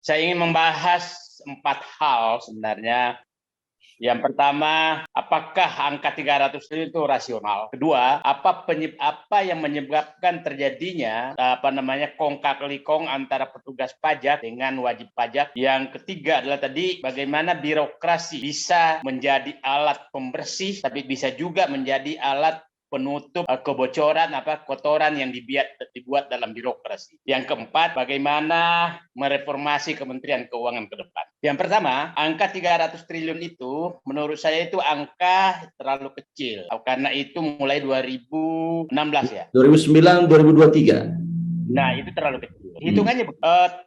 Saya ingin membahas 4 hal sebenarnya. Yang pertama, apakah angka 300 triliun itu rasional? Kedua, apa yang menyebabkan terjadinya kong kali kong antara petugas pajak dengan wajib pajak? Yang ketiga adalah tadi bagaimana birokrasi bisa menjadi alat pembersih, tapi bisa juga menjadi alat penutup kebocoran kotoran yang dibuat dalam birokrasi. Yang keempat, bagaimana mereformasi Kementerian Keuangan ke depan. Yang pertama, angka 300 triliun itu menurut saya itu angka terlalu kecil. Karena itu mulai 2016 ya. 2009, 2023. Nah, itu terlalu kecil. Hitungannya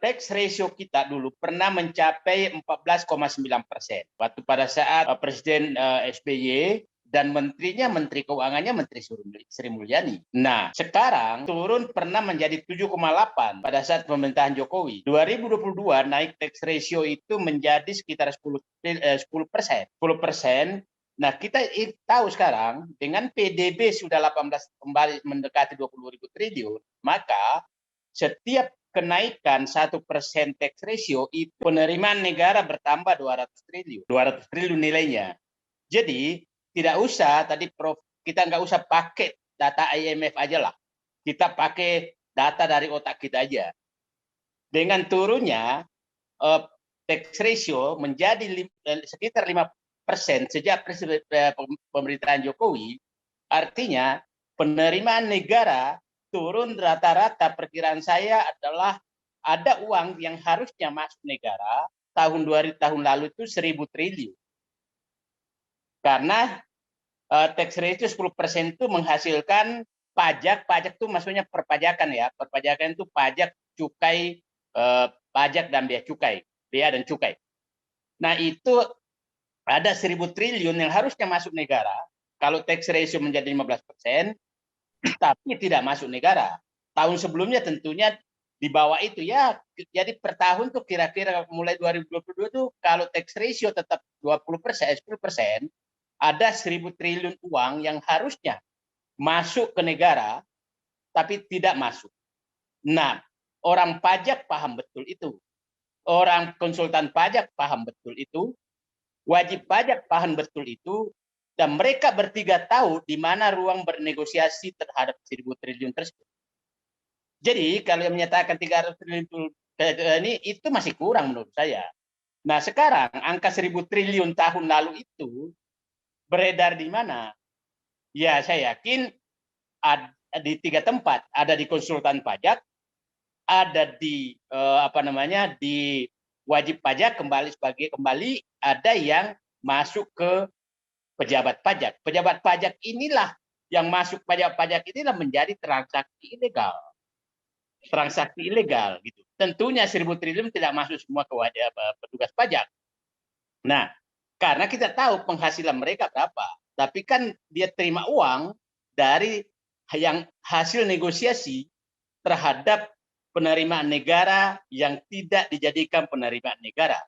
tax ratio kita dulu pernah mencapai 14,9%. Waktu pada saat Presiden SBY dan Menteri Keuangannya Menteri Sri Mulyani. Nah, sekarang turun pernah menjadi 7,8 pada saat pemerintahan Jokowi. 2022 naik tax ratio itu menjadi sekitar 10%. 10%. Nah, kita tahu sekarang dengan PDB sudah 18 kembali mendekati 20.000 triliun, maka setiap kenaikan 1% tax ratio itu penerimaan negara bertambah 200 triliun. 200 triliun nilainya. Jadi tidak usah tadi Prof, kita nggak usah pakai data IMF aja lah. Kita pakai data dari otak kita aja. Dengan turunnya tax ratio menjadi sekitar 5% sejak pemerintahan Jokowi, artinya penerimaan negara turun rata-rata. Perkiraan saya adalah ada uang yang harusnya masuk negara tahun lalu itu 1.000 triliun. Karena tax ratio 10% itu menghasilkan pajak itu maksudnya perpajakan ya. Perpajakan itu pajak, cukai, pajak dan bea dan cukai. Nah, itu ada 1.000 triliun yang harusnya masuk negara kalau tax ratio menjadi 15%, tapi tidak masuk negara. Tahun sebelumnya tentunya di bawah itu ya. Jadi per tahun tuh kira-kira mulai 2022 tuh kalau tax ratio tetap 10%, ada 1.000 triliun uang yang harusnya masuk ke negara, tapi tidak masuk. Nah, orang pajak paham betul itu. Orang konsultan pajak paham betul itu. Wajib pajak paham betul itu. Dan mereka bertiga tahu di mana ruang bernegosiasi terhadap 1.000 triliun tersebut. Jadi, kalau yang menyatakan 300 triliun ini, itu masih kurang menurut saya. Nah, sekarang angka 1.000 triliun tahun lalu itu beredar di mana? Ya, saya yakin ada di 3 tempat. Ada di konsultan pajak, ada di di wajib pajak kembali, ada yang masuk ke pejabat pajak. Pejabat pajak inilah yang masuk pajak inilah menjadi transaksi ilegal gitu. Tentunya 1.000 triliun tidak masuk semua ke petugas pajak. Nah, karena kita tahu penghasilan mereka berapa, tapi kan dia terima uang dari yang hasil negosiasi terhadap penerimaan negara yang tidak dijadikan penerimaan negara.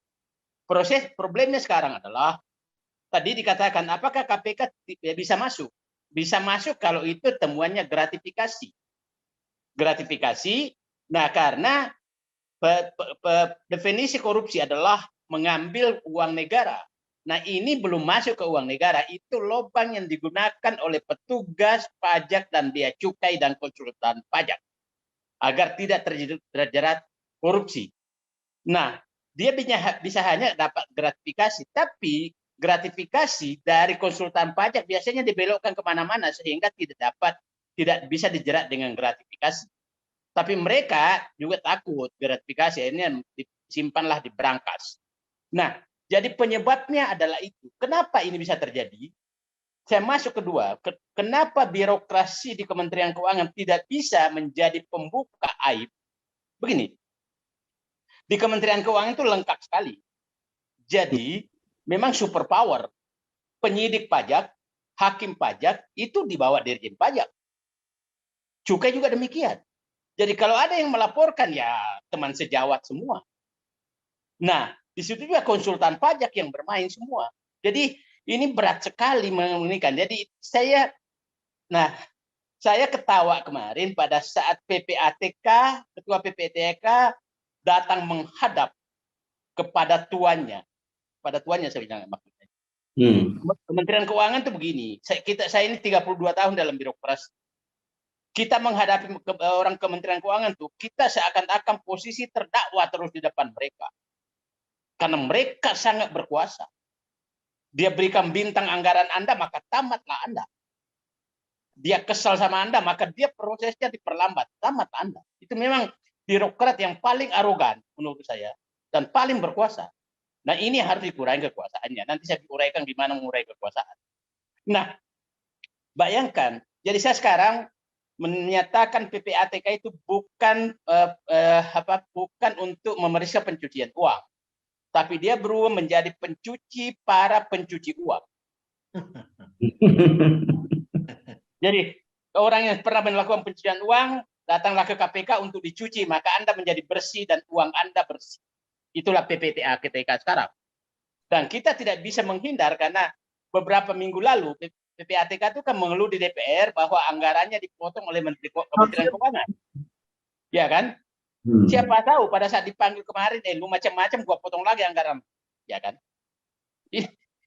Problemnya sekarang adalah tadi dikatakan apakah KPK bisa masuk? Bisa masuk kalau itu temuannya gratifikasi. Nah, karena definisi korupsi adalah mengambil uang negara. Nah, ini belum masuk ke uang negara. Itu lubang yang digunakan oleh petugas pajak dan bea cukai dan konsultan pajak agar tidak terjerat korupsi. Nah, dia bisa hanya dapat gratifikasi, tapi gratifikasi dari konsultan pajak biasanya dibelokkan kemana-mana sehingga tidak bisa dijerat dengan gratifikasi. Tapi mereka juga takut gratifikasi ini disimpanlah di brankas. Nah, jadi penyebabnya adalah itu. Kenapa ini bisa terjadi? Saya masuk kedua, kenapa birokrasi di Kementerian Keuangan tidak bisa menjadi pembuka aib? Begini, di Kementerian Keuangan itu lengkap sekali. Jadi, memang super power. Penyidik pajak, hakim pajak, itu dibawa Dirjen Pajak. Cukai juga demikian. Jadi kalau ada yang melaporkan, ya teman sejawat semua. Nah, di situ juga konsultan pajak yang bermain semua. Jadi ini berat sekali menginginkan. Jadi saya ketawa kemarin pada saat PPATK, Ketua PPATK datang menghadap kepada tuannya. Pada tuannya saya bilang maksudnya. Kementerian Keuangan itu begini, saya ini 32 tahun dalam birokrasi. Kita menghadapi orang Kementerian Keuangan tuh, kita seakan-akan posisi terdakwa terus di depan mereka. Karena mereka sangat berkuasa. Dia berikan bintang anggaran Anda, maka tamatlah Anda. Dia kesal sama Anda, maka dia prosesnya diperlambat, tamat Anda. Itu memang birokrat yang paling arogan menurut saya dan paling berkuasa. Nah, ini harus dikurangi kekuasaannya. Nanti saya uraikan gimana mengurai kekuasaan. Nah, bayangkan, jadi saya sekarang menyatakan PPATK itu bukan bukan untuk memeriksa pencucian uang, tapi dia berubah menjadi pencuci para pencuci uang. Jadi orang yang pernah melakukan pencucian uang datanglah ke KPK untuk dicuci, maka Anda menjadi bersih dan uang Anda bersih. Itulah PPATK sekarang. Dan kita tidak bisa menghindar karena beberapa minggu lalu PPATK itu kan mengeluh di DPR bahwa anggarannya dipotong oleh Kementerian Keuangan. Ya kan? Siapa tahu pada saat dipanggil kemarin, lu macam-macam gua potong lagi anggaran. Ya kan?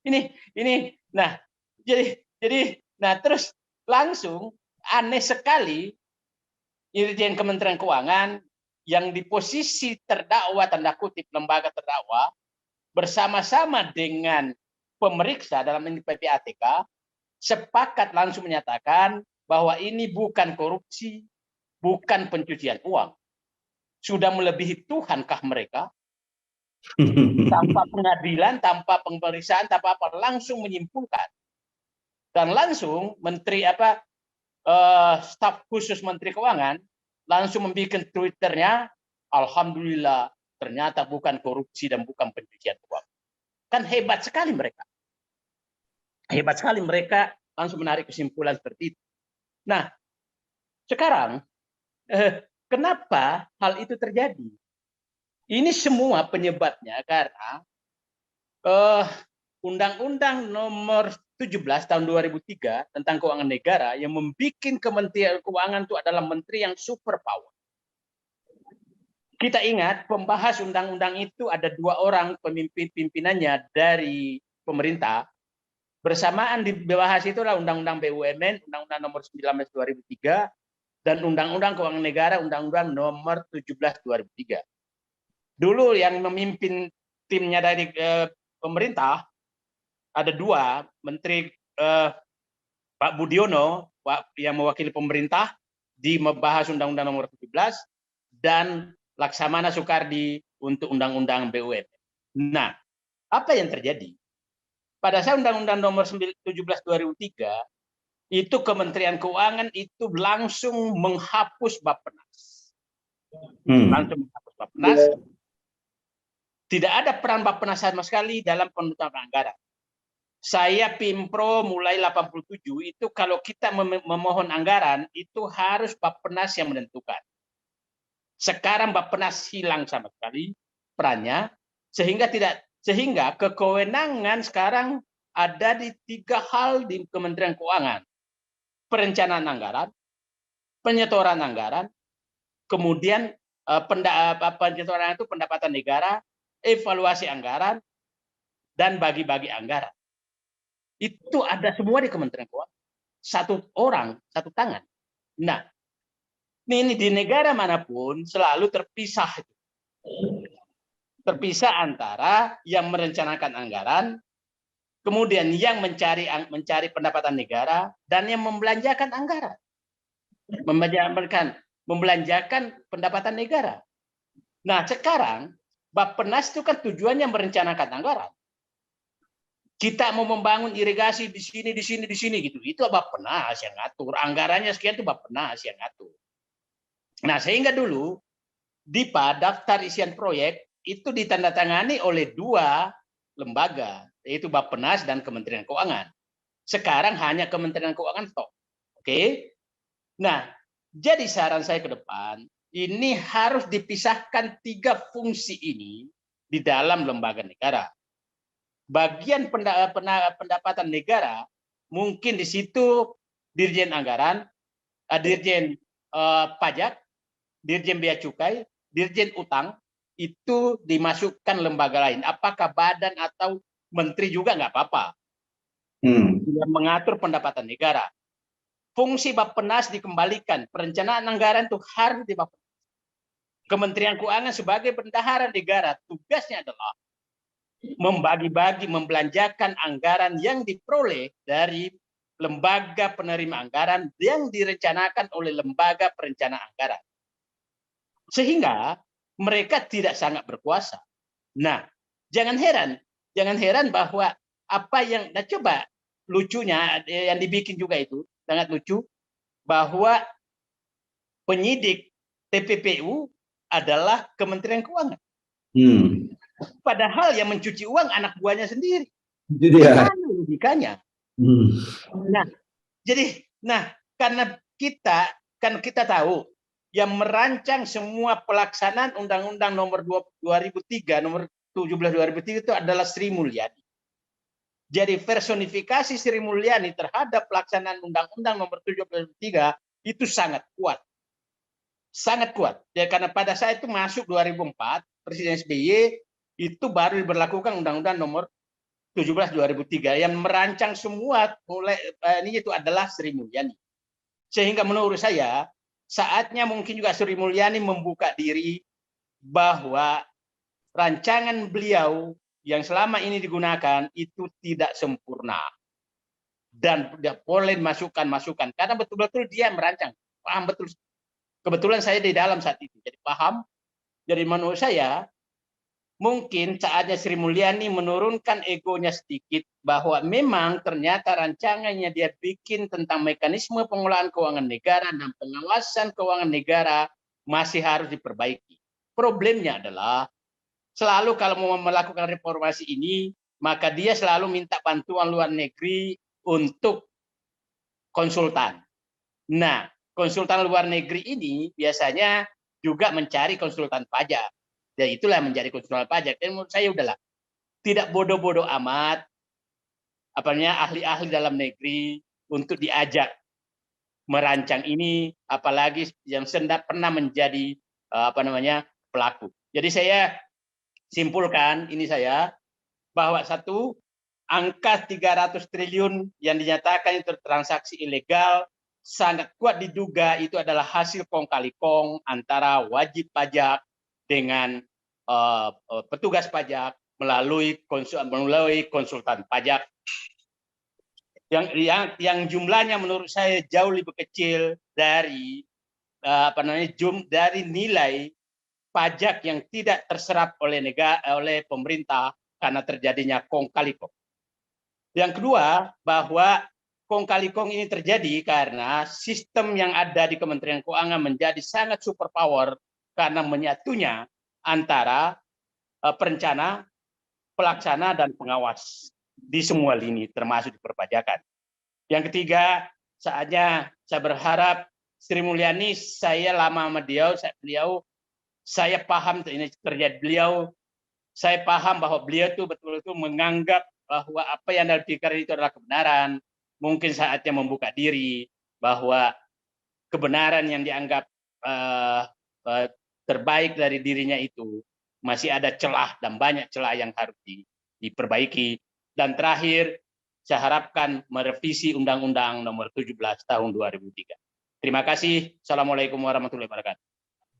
Ini nah, jadi nah terus langsung aneh sekali Dirjen Kementerian Keuangan yang di posisi terdakwa tanda kutip lembaga terdakwa bersama-sama dengan pemeriksa dalam ini PPATK sepakat langsung menyatakan bahwa ini bukan korupsi, bukan pencucian uang. Sudah melebihi Tuhankah mereka? Tanpa pengadilan, tanpa pemeriksaan, tanpa apa, langsung menyimpulkan. Dan langsung menteri staf khusus Menteri Keuangan langsung membuat Twitternya, alhamdulillah ternyata bukan korupsi dan bukan pencucian uang. Kan hebat sekali mereka. Hebat sekali mereka langsung menarik kesimpulan seperti itu. Nah, sekarang kenapa hal itu terjadi? Ini semua penyebabnya karena Undang-Undang Nomor 17 tahun 2003 tentang keuangan negara yang membuat Kementerian Keuangan itu adalah menteri yang super power. Kita ingat pembahas undang-undang itu ada 2 orang pimpinannya dari pemerintah. Bersamaan dibahas itulah Undang-Undang BUMN, Undang-Undang Nomor 19 2003 dan Undang-Undang Keuangan Negara, Undang-Undang Nomor 17 2003. Dulu yang memimpin timnya dari pemerintah ada 2, Menteri Pak Budiono yang mewakili pemerintah di membahas Undang-Undang Nomor 17 dan Laksamana Soekardi untuk Undang-Undang BUMN. Nah, apa yang terjadi? Pada saat Undang-Undang Nomor 17 2003 itu Kementerian Keuangan itu langsung menghapus Bappenas. Langsung menghapus Bappenas. Tidak ada peran Bappenas sama sekali dalam penentuan anggaran. Saya Pimpro mulai 87 itu kalau kita memohon anggaran itu harus Bappenas yang menentukan. Sekarang Bappenas hilang sama sekali perannya sehingga kewenangan sekarang ada di 3 hal di Kementerian Keuangan. Perencanaan anggaran, penyetoran anggaran, kemudian penyetoran itu pendapatan negara, evaluasi anggaran, dan bagi-bagi anggaran. Itu ada semua di Kementerian Keuangan. 1 orang, 1 tangan. Nah, ini di negara manapun selalu terpisah. Terpisah antara yang merencanakan anggaran, kemudian yang mencari pendapatan negara, dan yang membelanjakan anggaran. Membelanjakan pendapatan negara. Nah, sekarang Bappenas itu kan tujuannya merencanakan anggaran. Kita mau membangun irigasi di sini gitu. Itu Bappenas yang ngatur. Anggarannya sekian itu Bappenas yang ngatur. Nah, sehingga dulu DIPA, daftar isian proyek, itu ditandatangani oleh 2 lembaga, yaitu Bappenas dan Kementerian Keuangan. Sekarang hanya Kementerian Keuangan toh. Oke. Nah, jadi saran saya ke depan, ini harus dipisahkan 3 fungsi ini di dalam lembaga negara. Bagian pendapatan negara, mungkin di situ Dirjen Anggaran, Dirjen Pajak, Dirjen Bea Cukai, Dirjen Utang, itu dimasukkan lembaga lain. Apakah badan atau menteri juga nggak apa-apa. Yang mengatur pendapatan negara. Fungsi Bappenas dikembalikan. Perencanaan anggaran itu harus di Bappenas. Kementerian Keuangan sebagai bendahara negara, tugasnya adalah membagi-bagi, membelanjakan anggaran yang diperoleh dari lembaga penerima anggaran yang direncanakan oleh lembaga perencana anggaran. Sehingga mereka tidak sangat berkuasa. Nah, jangan heran bahwa apa yang, nah coba lucunya yang dibikin juga itu sangat lucu, bahwa penyidik TPPU adalah Kementerian Keuangan. Padahal yang mencuci uang anak buahnya sendiri. Gimana logikanya? Nah, jadi, karena kita tahu yang merancang semua pelaksanaan Undang-Undang Nomor 2003, Nomor 17 2003 itu adalah Sri Mulyani. Jadi personifikasi Sri Mulyani terhadap pelaksanaan Undang-Undang Nomor 17 2003 itu sangat kuat. Sangat kuat. Ya, karena pada saat itu masuk 2004, Presiden SBY itu baru diberlakukan Undang-Undang Nomor 17 2003 yang merancang semua mulai ini itu adalah Sri Mulyani. Sehingga menurut saya saatnya mungkin juga Sri Mulyani membuka diri bahwa rancangan beliau yang selama ini digunakan itu tidak sempurna dan tidak boleh masukan-masukan karena betul-betul dia merancang, paham betul. Kebetulan saya di dalam saat itu, jadi paham. Jadi menurut saya mungkin saatnya Sri Mulyani menurunkan egonya sedikit bahwa memang ternyata rancangannya dia bikin tentang mekanisme pengelolaan keuangan negara dan pengawasan keuangan negara masih harus diperbaiki. Problemnya adalah selalu kalau mau melakukan reformasi ini, maka dia selalu minta bantuan luar negeri untuk konsultan. Nah, konsultan luar negeri ini biasanya juga mencari konsultan pajak. Ya itulah menjadi konsultan pajak. Dan menurut saya udahlah, tidak bodoh-bodoh amat ahli-ahli dalam negeri untuk diajak merancang ini, apalagi yang pernah menjadi pelaku. Jadi saya simpulkan ini saya bahwa satu, angka 300 triliun yang dinyatakan itu transaksi ilegal sangat kuat diduga itu adalah hasil kong kali kong antara wajib pajak dengan petugas pajak melalui konsultan pajak yang jumlahnya menurut saya jauh lebih kecil dari dari nilai pajak yang tidak terserap oleh pemerintah karena terjadinya kong kali kong. Yang kedua, bahwa kong kali kong ini terjadi karena sistem yang ada di Kementerian Keuangan menjadi sangat superpower karena menyatunya antara perencana, pelaksana, dan pengawas di semua lini, termasuk di perpajakan. Yang ketiga, saatnya saya berharap Sri Mulyani, saya lama sama beliau, saya paham ini terjadi beliau, saya paham bahwa beliau itu betul-betul menganggap bahwa apa yang dalam pikiran itu adalah kebenaran. Mungkin saatnya membuka diri bahwa kebenaran yang dianggap terbaik dari dirinya itu masih ada celah dan banyak celah yang harus diperbaiki. Dan terakhir, saya harapkan merevisi Undang-Undang Nomor 17 Tahun 2003. Terima kasih. Assalamualaikum warahmatullahi wabarakatuh.